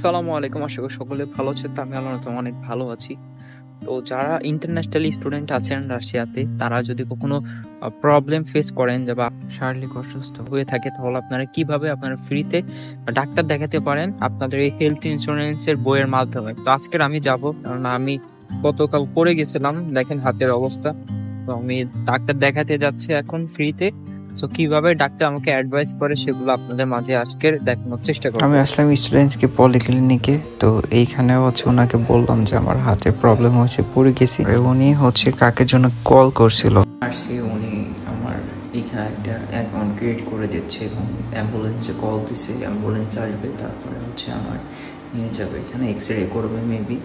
আসসালামু আলাইকুম। আশা করি সকলে ভালো আছেন। তো আমি আল্লাহর রহমতে অনেক ভালো আছি। তো যারা ইন্টারন্যাশনাল স্টুডেন্ট আছেন রাশিয়াতে, তারা যদি কখনো প্রবলেম ফেস করেন বা শারীরিক অসুস্থ হয়ে থাকে, তাহলে আপনারা কিভাবে আপনারা ফ্রিতে ডাক্তার দেখাতে পারেন আপনাদের এই হেলথ ইন্স্যুরেন্সের বইয়ের মাধ্যমে। তো আজকের আমি যাব, কারণ আমি গতকাল পড়ে গেছিলাম, দেখেন হাতের অবস্থা। তো আমি ডাক্তার দেখাতে যাচ্ছি এখন ফ্রিতে। সো কিভাবে ডাক্তার আমাকে অ্যাডভাইস করে সেগুলো আপনাদের মাঝে আজকের দেখানোর চেষ্টা করব। আমি আসলাম স্টুডেন্টসকে পলিক্লিনিকে। তো এইখানে ওনাকে বললাম যে আমার হাতে প্রবলেম হয়েছে, পড়ে গেছি। উনি কাকের জন্য কল করছিল। উনি আমার এখানে একটা অ্যাকাউন্ট ক্রিয়েট করে দিচ্ছে এবং অ্যাম্বুলেন্সে কল দিচ্ছে, অ্যাম্বুলেন্স আসবে, তারপরে আমার নিয়ে যাবে, এখানে এক্সরে করবে মেবি।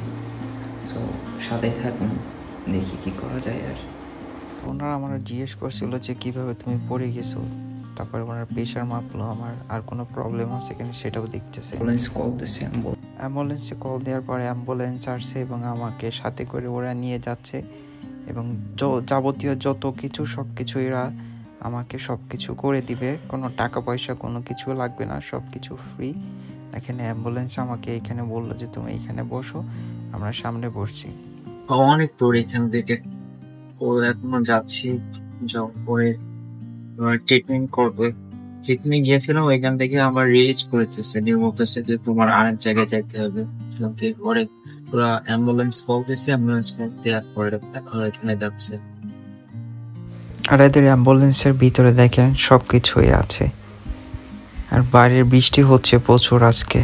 তো সাথে থাকুন, দেখি কি করা যায়। আর ওনারা আমার জিজ্ঞেস করছিল যে কিভাবে তুমি পড়ে গেছো, তারপরে ওনার প্রেশার মাপলো, আমার আর কোনো প্রবলেম আছে কিনা সেটাও দেখতেছে। অ্যাম্বুলেন্সে কল দেওয়ার পরে অ্যাম্বুলেন্স আসছে এবং আমাকে সাথে করে ওরা নিয়ে যাচ্ছে এবং যাবতীয় যত কিছু সব কিছু এরা আমাকে সব কিছু করে দিবে। কোনো টাকা পয়সা কোনো কিছু লাগবে না, সব কিছু ফ্রি। এখানে অ্যাম্বুলেন্স আমাকে এখানে বললো যে তুমি এখানে বসো, আমরা সামনে বসছি। অনেক দূর এখান থেকে, ও এখনো যাচ্ছি, পরে ট্রিটমেন্ট করবে। যেখানে গিয়েছিলাম ওইখান থেকে আমার রিলিজ করেছে, নিয়ে বলতেছে যে তোমার আরেক জায়গায় যাইতে হবে। পরে পুরো অ্যাম্বুলেন্স কল দিয়েছে, অ্যাম্বুলেন্স কল দেওয়ার পরে এখন এখানে যাচ্ছে। আর এদের অ্যাম্বুলেন্সের ভিতরে দেখেন সব কিছুই আছে। আর বাইরের বৃষ্টি হচ্ছে প্রচুর আজকে।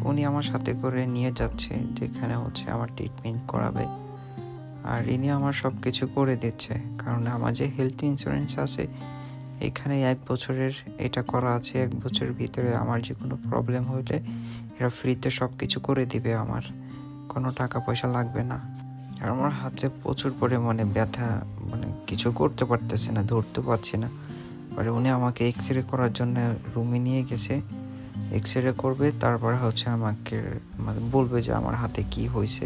উনি আমার সাথে করে নিয়ে যাচ্ছে যেখানে আমার ট্রিটমেন্ট করাবে। আর ইনি আমার সব কিছু করে দিচ্ছে, কারণ আমার যে হেলথ ইন্স্যুরেন্স আছে এখানে 1 বছরের এটা করা আছে। 1 বছরের ভিতরে আমার যে কোনো প্রবলেম হলে এরা ফ্রিতে সব কিছু করে দিবে, আমার কোনো টাকা পয়সা লাগবে না। আর আমার হাতে প্রচুর পরিমাণে ব্যথা, কিছু করতে পারতেছে না, ধরতে পারছি না। পরে উনি আমাকে এক্সরে করার জন্য রুমে নিয়ে গেছে, এক্সরে করবে, তারপরে আমাকে বলবে যে আমার হাতে কি হয়েছে।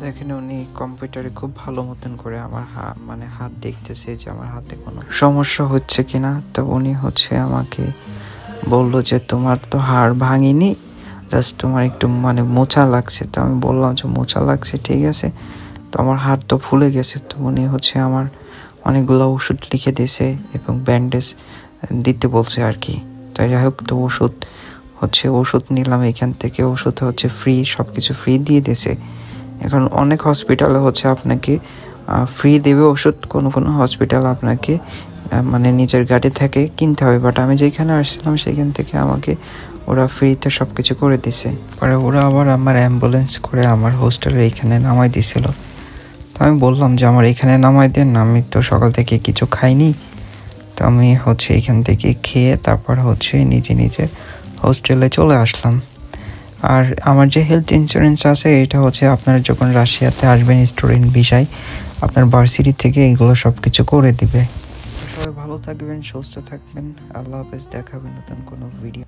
দেখেন উনি কম্পিউটারে খুব ভালো মতন করে আমার হাত দেখতেছে যে আমার হাতে কোনো সমস্যা হচ্ছে কিনা। তো উনি আমাকে বললো যে তোমার তো হাড় ভাঙিনি, জাস্ট তোমার একটু মোচা লাগছে। তো আমি বললাম যে মোচা লাগছে, ঠিক আছে, তো আমার হাত তো ফুলে গেছে। তো উনি আমার অনেকগুলো ওষুধ লিখে দিয়েছে এবং ব্যান্ডেজ দিতে বলছে আর কি। তো যাই হোক, তো ওষুধ নিলাম এখান থেকে। ওষুধ ফ্রি, সব কিছু ফ্রি দিয়ে দিয়েছে। এখন অনেক হসপিটালে আপনাকে ফ্রি দেবে ওষুধ, কোনো কোনো হসপিটাল আপনাকে নিজের গাড়ি থেকে কিনতে হবে। বাট আমি যেখানে আসছিলাম সেখান থেকে আমাকে ওরা ফ্রিতে সব কিছু করে দিছে। পরে ওরা আবার আমার অ্যাম্বুলেন্স করে আমার হোস্টেলে এখানে নামাই দিছিল। তো আমি বললাম যে আমার এখানে নামাই দেন, আমি তো সকাল থেকে কিছু খাইনি। তো আমি এখান থেকে খেয়ে তারপর নিজে নিজে হোস্টেলে চলে আসলাম। আর আমার যে হেলথ ইন্স্যুরেন্স আছে এটা আপনারা যখন রাশিয়াতে আসবেন স্টুডেন্ট ভিসায়, আপনার ভার্সিটি থেকে এগুলো সব কিছু করে দিবে। সবাই ভালো থাকবেন, সুস্থ থাকবেন, আল্লাহ হাফেজ। দেখাবেন নতুন কোনো ভিডিও।